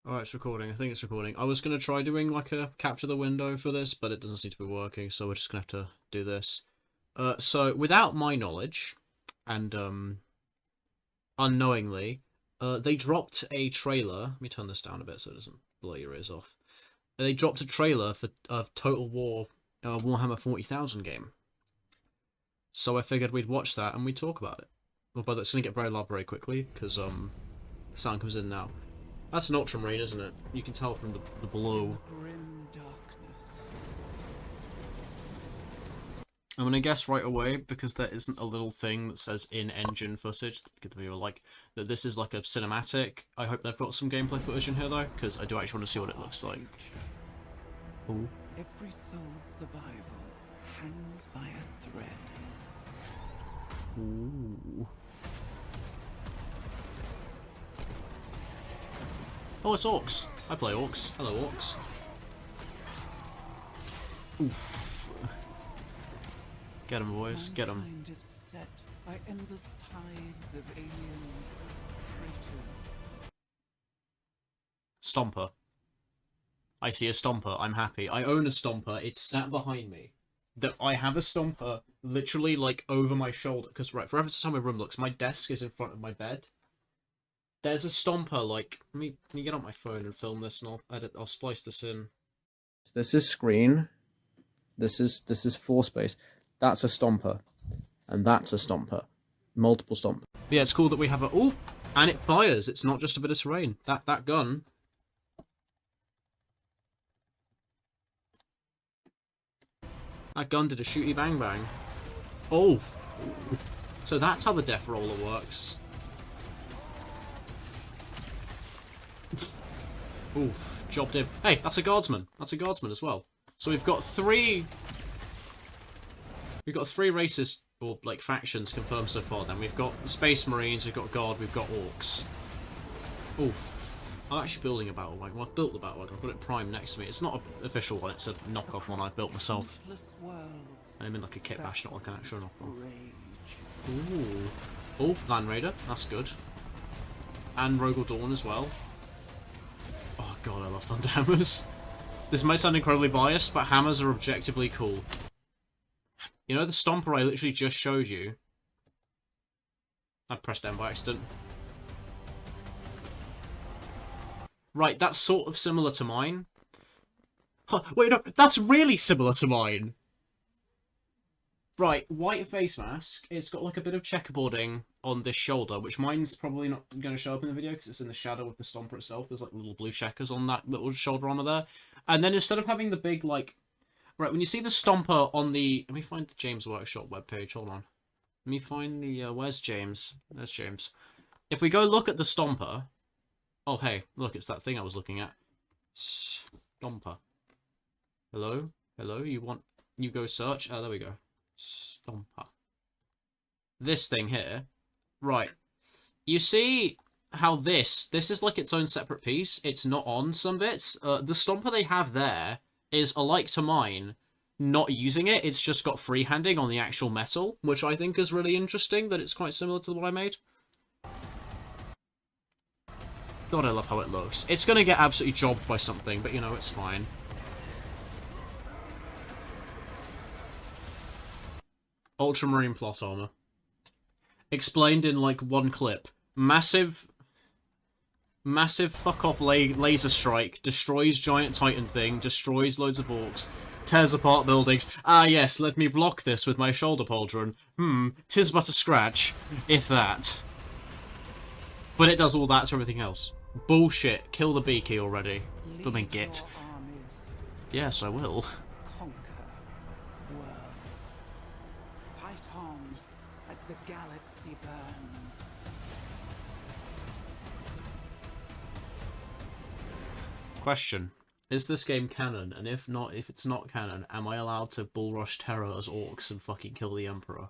Alright, it's recording. I think it's recording. I was going to try doing like a capture the window for this, but it doesn't seem to be working, so we're just going to have to do this. So, without my knowledge, and unknowingly, they dropped a trailer. Let me turn this down a bit so it doesn't blow your ears off. They dropped a trailer for Total War Warhammer 40,000 game. So I figured we'd watch that and we'd talk about it. Well, but it's going to get very loud very quickly, because the sound comes in now. That's an ultramarine, isn't it? You can tell from the blue. I'm gonna guess right away, because there isn't a little thing that says in-engine footage, give the viewer like, that this is like a cinematic. I hope they've got some gameplay footage in here though, because I do actually want to see what it looks like. Ooh. Every soul's survival hangs by a thread. Ooh. Oh, it's orcs. I play orcs. Hello, orcs. Oof. Get them, boys. Get them. Mankind is beset by endless tides of aliens, traitors. Stomper. I see a Stomper. I'm happy. I own a Stomper. It's sat behind me. That I have a Stomper literally like over my shoulder. Because right, for every time my room looks, my desk is in front of my bed. There's a Stomper, like, let me get on my phone and film this, and I'll splice this in. This is screen. This is floor space. That's a Stomper. And that's a Stomper. Multiple Stomper. Yeah, it's cool that we have a... Ooh! And it fires! It's not just a bit of terrain. That gun... That gun did a shooty bang bang. Oh! So that's how the death roller works. Oof, job did. Hey, that's a guardsman. That's a guardsman as well. So we've got three races, or like factions confirmed so far then. We've got Space Marines, we've got Guard, we've got Orcs. Oof. I'm actually building a battle wagon. Well, I've built the battle wagon, I've got it primed next to me. It's not an official one, it's a knockoff one I've built myself. And I'm in like a kit bash, not like an actual knockoff. Ooh. Oh, Land Raider, that's good. And Rogal Dawn as well. Oh god, I love thunder hammers. This might sound incredibly biased, but hammers are objectively cool. You know the Stomper I literally just showed you? I pressed M by accident. Right, that's sort of similar to mine. Huh, wait, no, that's really similar to mine! Right, white face mask. It's got like a bit of checkerboarding on this shoulder, which mine's probably not going to show up in the video because it's in the shadow of the Stomper itself. There's like little blue checkers on that little shoulder armor there. And then instead of having the big like... Right, when you see the Stomper on the... Let me find the James Workshop webpage, hold on. Let me find the... where's James? There's James. If we go look at the Stomper... Oh, hey, look, it's that thing I was looking at. Stomper. Hello? Hello? You want... You go search? Oh, there we go. Stomper. This thing here. Right. You see how this is like its own separate piece? It's not on some bits. The Stomper they have there is alike to mine. Not using it, it's just got freehanding on the actual metal, which I think is really interesting, that it's quite similar to what I made. God, I love how it looks. It's gonna get absolutely jobbed by something, but you know, it's fine. Ultramarine plot armor. Explained in like one clip. Massive fuck off laser strike, destroys giant titan thing, destroys loads of orcs, tears apart buildings. Ah yes, let me block this with my shoulder pauldron. Tis but a scratch, if that. But it does all that to everything else. Bullshit, kill the beaky already. Blooming git. Yes, I will. The galaxy burns. Question. Is this game canon? And if not, if it's not canon, am I allowed to bull rush Terror as orcs and fucking kill the Emperor?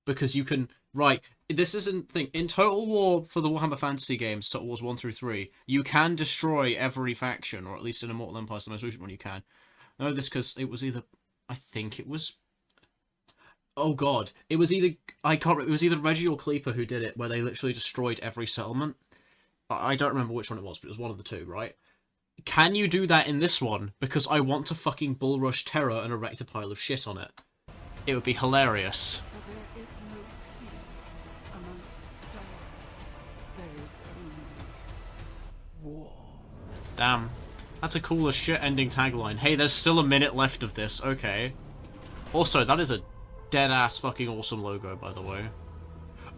Because you can... Right, this isn't thing. In Total War for the Warhammer Fantasy games, Total Wars 1 through 3, you can destroy every faction, or at least in Immortal Empire, the most recent one you can. I know this because it was either... I think it was... Oh god, it was either... I can't remember, it was either Reggie or Kleeper who did it, where they literally destroyed every settlement. I don't remember which one it was, but it was one of the two, right? Can you do that in this one? Because I want to fucking bull rush Terror and erect a pile of shit on it. It would be hilarious. For there is no peace amongst the stars. There is only war. Damn. That's a cool as shit ending tagline. Hey, there's still a minute left of this. Okay. Also, that is a dead-ass fucking awesome logo, by the way.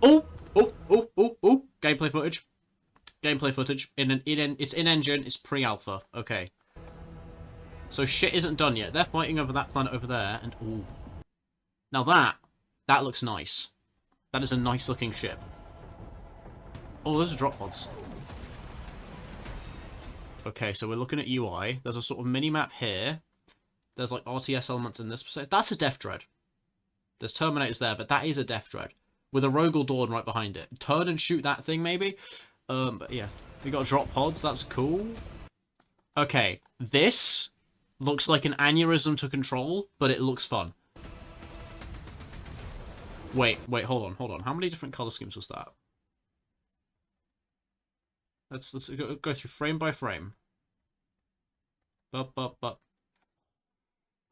Oh! Oh! Oh! Oh! Oh! Gameplay footage. Gameplay footage. It's in-engine. It's pre-alpha. Okay. So shit isn't done yet. They're fighting over that planet over there, and ooh. Now that looks nice. That is a nice-looking ship. Oh, those are drop pods. Okay, so we're looking at UI. There's a sort of mini-map here. There's like RTS elements in this. That's a Death Dread. There's Terminators there, but that is a Death Dread. With a Rogel Dawn right behind it. Turn and shoot that thing, maybe? But yeah. We got drop pods, that's cool. Okay, this looks like an aneurysm to control, but it looks fun. Wait, hold on. How many different color schemes was that? Let's go through frame by frame.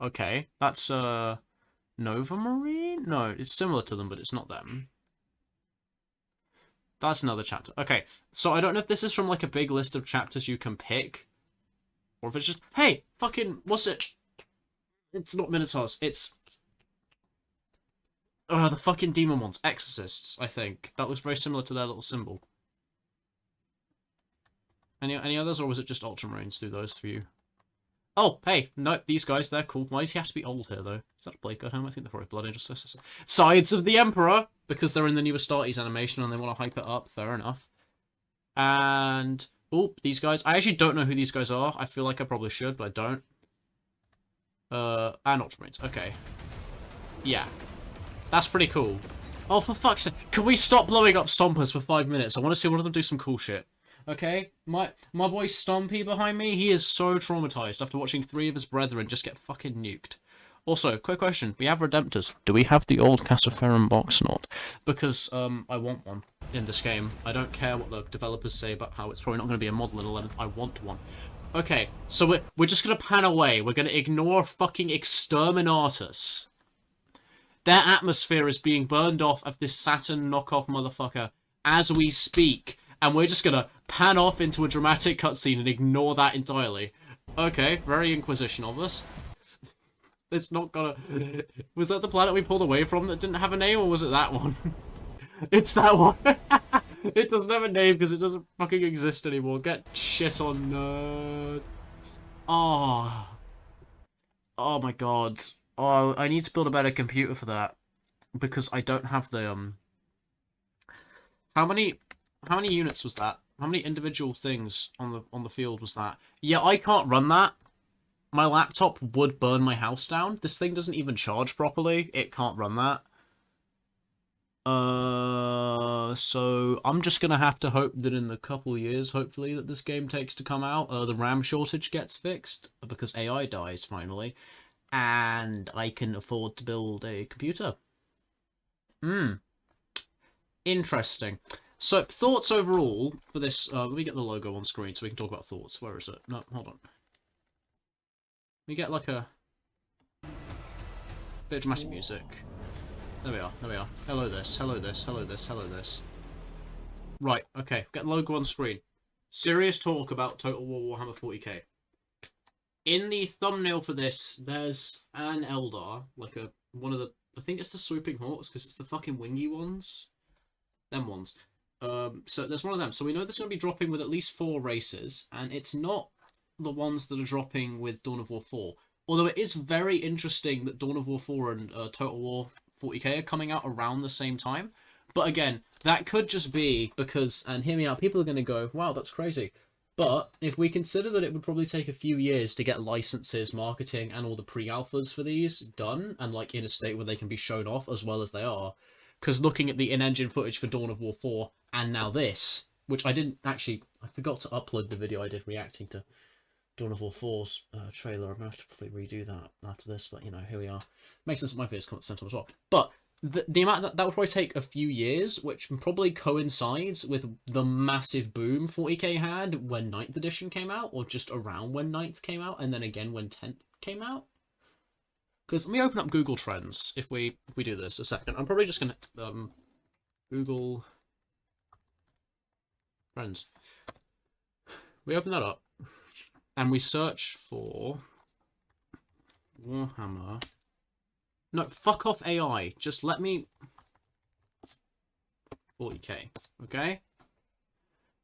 Okay, that's Nova Marine? No, it's similar to them, but it's not them. That's another chapter. Okay, so I don't know if this is from like a big list of chapters you can pick, or if it's just, hey, fucking, what's it? It's not Minotaurs, it's the fucking demon ones, Exorcists, I think. That looks very similar to their little symbol. Any others, or was it just Ultramarines through those for you? Oh, hey, no, these guys, they're cool. Why does he have to be old here, though? Is that a Blade Guard home? I think they're probably Blood Angels. Sides of the Emperor, because they're in the new Astartes animation and they want to hype it up. Fair enough. And, oh, these guys. I actually don't know who these guys are. I feel like I probably should, but I don't. And Ultramarines. Okay. Yeah. That's pretty cool. Oh, for fuck's sake. Can we stop blowing up Stompers for 5 minutes? I want to see one of them do some cool shit. Okay, my boy Stompy behind me, he is so traumatized after watching 3 of his brethren just get fucking nuked. Also, quick question, we have Redemptors. Do we have the old Cassaferum box not? Because, I want one in this game. I don't care what the developers say about how it's probably not going to be a model in 11th. I want one. Okay, so we're just going to pan away. We're going to ignore fucking Exterminatus. Their atmosphere is being burned off of this Saturn knockoff motherfucker as we speak. And we're just gonna pan off into a dramatic cutscene and ignore that entirely. Okay, very Inquisition of us. It's not gonna... Was that the planet we pulled away from that didn't have a name, or was it that one? It's that one. It doesn't have a name because it doesn't fucking exist anymore. Get shit on, nerd. Oh. Oh my god. Oh, I need to build a better computer for that. Because I don't have the, How many units was that? How many individual things on the field was that? Yeah, I can't run that. My laptop would burn my house down. This thing doesn't even charge properly. It can't run that. So I'm just gonna have to hope that in the couple years, hopefully, that this game takes to come out, the RAM shortage gets fixed because AI dies finally, and I can afford to build a computer. Interesting. So, thoughts overall for this, let me get the logo on screen so we can talk about thoughts. Where is it? No, hold on. We get like a bit of dramatic music. There we are, there we are. Hello this, hello this, hello this, hello this. Right, okay, get the logo on screen. Serious talk about Total War Warhammer 40k. In the thumbnail for this, there's an Eldar, like one of the, I think it's the Swooping Hawks, because it's the fucking wingy ones. Them ones. So there's one of them. So we know there's going to be dropping with at least 4 races, and it's not the ones that are dropping with Dawn of War 4. Although it is very interesting that Dawn of War 4 and Total War 40k are coming out around the same time. But again, that could just be because, and hear me out, people are going to go, wow, that's crazy. But if we consider that it would probably take a few years to get licenses, marketing, and all the pre-alphas for these done, and like in a state where they can be shown off as well as they are, because looking at the in-engine footage for Dawn of War 4 and now this, which I didn't actually, I forgot to upload the video I did reacting to Dawn of War 4's trailer. I'm going to have to probably redo that after this, but you know, here we are. Makes sense that my videos come at the same time as well. But the amount that would probably take a few years, which probably coincides with the massive boom 40k had when 9th edition came out, or just around when 9th came out, and then again when 10th came out. Because let me open up Google Trends if we do this a second. I'm probably just gonna Google Trends. We open that up and we search for Warhammer. No, fuck off AI. Just let me 40k. Okay.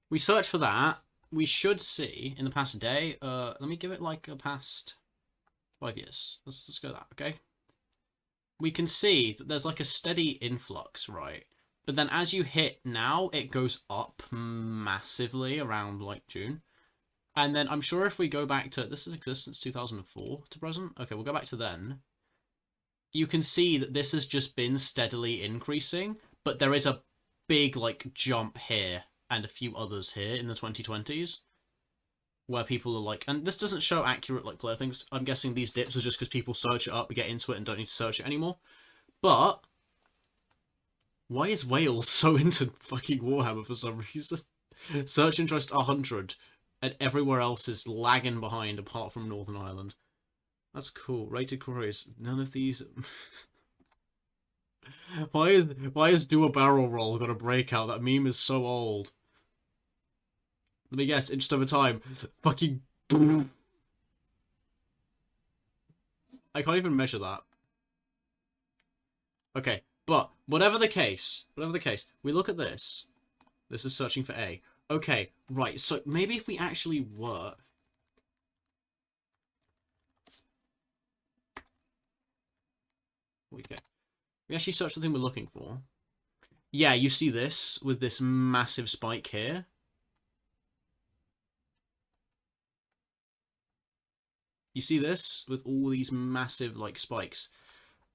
We search for that. We should see in the past day. Let me give it like a past 5 years. Let's go that. Okay. We can see that there's like a steady influx, right? But then as you hit now, it goes up massively around like June. And then I'm sure if we go back to, this has existed since 2004 to present. Okay, we'll go back to then. You can see that this has just been steadily increasing, but there is a big like jump here and a few others here in the 2020s where people are like, and this doesn't show accurate like player things. I'm guessing these dips are just because people search it up, get into it, and don't need to search it anymore. But why is Wales so into fucking Warhammer for some reason? Search interest 100, and everywhere else is lagging behind apart from Northern Ireland. That's cool. Rated queries. None of these. Why is do a barrel roll got a breakout? That meme is so old. Let me guess. Just over time. Fucking. I can't even measure that. Okay, but whatever the case, we look at this. This is searching for A. Okay, right. So maybe if we actually were. Okay. We actually search the thing we're looking for. Yeah, you see this with this massive spike here. You see this with all these massive like spikes.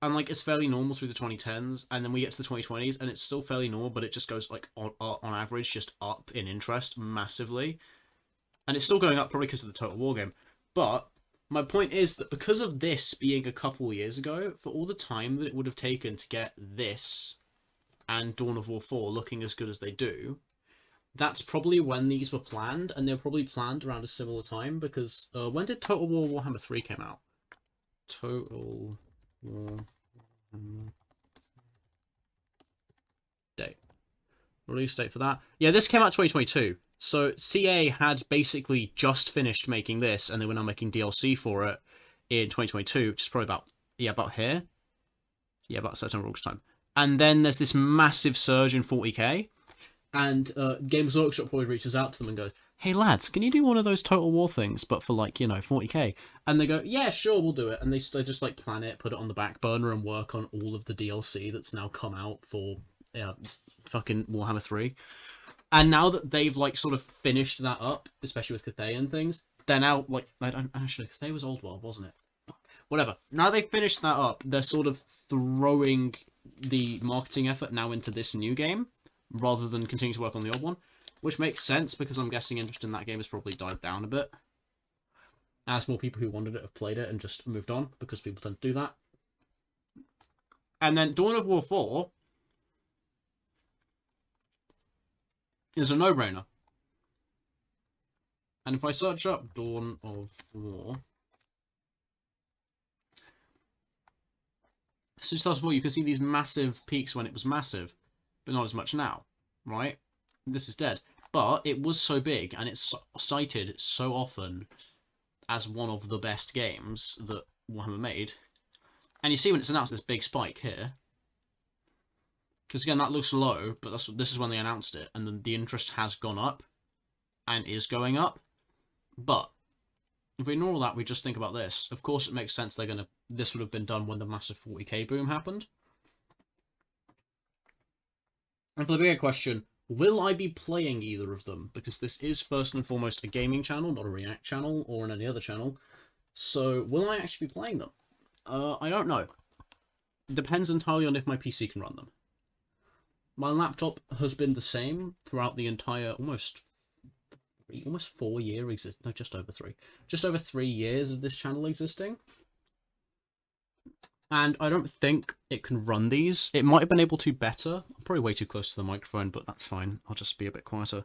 And like it's fairly normal through the 2010s, and then we get to the 2020s and it's still fairly normal, but it just goes like on average just up in interest massively. And it's still going up probably because of the Total War game. But my point is that because of this being a couple years ago, for all the time that it would have taken to get this and Dawn of War 4 looking as good as they do, that's probably when these were planned, and they were probably planned around a similar time, because when did Total War Warhammer 3 came out? Total War date. Release date for that. Yeah, this came out 2022. So CA had basically just finished making this, and they were now making DLC for it in 2022, which is probably about here. Yeah, about September, August time. And then there's this massive surge in 40k, and Games Workshop probably reaches out to them and goes, hey lads, can you do one of those Total War things, but for like, 40k? And they go, yeah, sure, we'll do it. And they just like plan it, put it on the back burner, and work on all of the DLC that's now come out for fucking Warhammer 3. And now that they've like sort of finished that up, especially with Cathay and things, they're now like, actually Cathay was Old World, wasn't it? Whatever. Now they've finished that up, they're sort of throwing the marketing effort now into this new game, rather than continue to work on the old one, which makes sense because I'm guessing interest in that game has probably died down a bit, as more people who wanted it have played it and just moved on, because people tend to do that. And then Dawn of War 4 is a no-brainer. And if I search up Dawn of War, since 2004, you can see these massive peaks when it was massive, but not as much now, right? This is dead. But it was so big, and it's cited so often as one of the best games that Warhammer made. And you see when it's announced this big spike here. Because again, that looks low, but this is when they announced it, and then the interest has gone up, and is going up. But if we ignore all that, we just think about this. Of course, it makes sense this would have been done when the massive 40k boom happened. And for the bigger question, will I be playing either of them? Because this is first and foremost a gaming channel, not a React channel or any other channel. So will I actually be playing them? I don't know. It depends entirely on if my PC can run them. My laptop has been the same throughout the entire almost 4 year just over 3 years of this channel existing. And I don't think it can run these. It might have been able to better. I'm probably way too close to the microphone, but that's fine. I'll just be a bit quieter.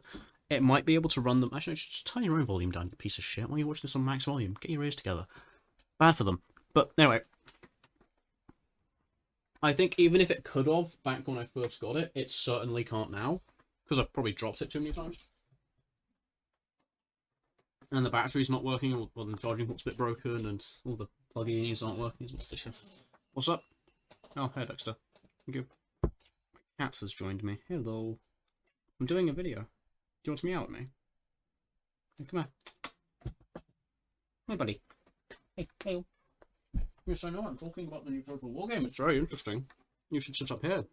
It might be able to run them. Actually, just turn your own volume down, you piece of shit. Why you watch this on max volume? Get your ears together. Bad for them. But anyway, I think even if it could have back when I first got it, it certainly can't now. Because I've probably dropped it too many times. And the battery's not working, or the charging port's a bit broken, and all the plugins aren't working. What's up? Oh, hey Dexter. Thank you. My cat has joined me. Hello. I'm doing a video. Do you want to meow at me? Hey, come here. Hey, buddy. Hey, hey. Yes, I know. I'm talking about the new Total War game. It's very interesting. You should sit up here.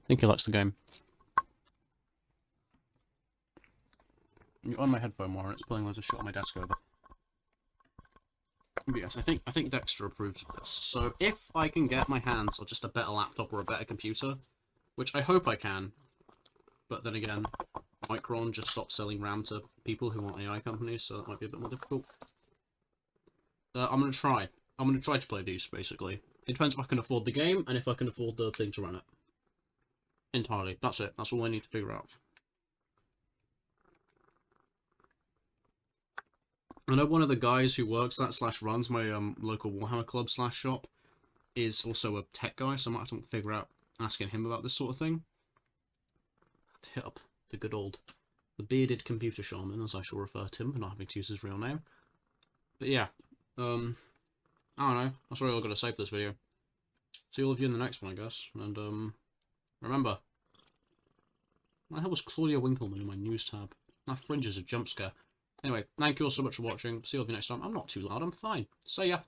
I think he likes the game. You're on my headphone wire, and it's pulling loads of shit on my desk over. But yes, I think Dexter approves of this. So if I can get my hands on just a better laptop or a better computer, which I hope I can, but then again, Micron just stopped selling RAM to people who aren't AI companies, so that might be a bit more difficult. I'm gonna try. I'm gonna try to play these, basically. It depends if I can afford the game, and if I can afford the thing to run it. Entirely. That's it. That's all I need to figure out. I know one of the guys who works that / runs my local Warhammer Club / shop is also a tech guy, so I might have to figure out asking him about this sort of thing. To hit up the good old, the bearded computer shaman, as I shall refer to him, for not having to use his real name. But yeah, I don't know. That's really all I've got to say for this video. See all of you in the next one, I guess. And remember, what the hell was Claudia Winkleman in my news tab? That fringe is a jump scare. Anyway, thank you all so much for watching. See you all of you next time. I'm not too loud, I'm fine. See ya.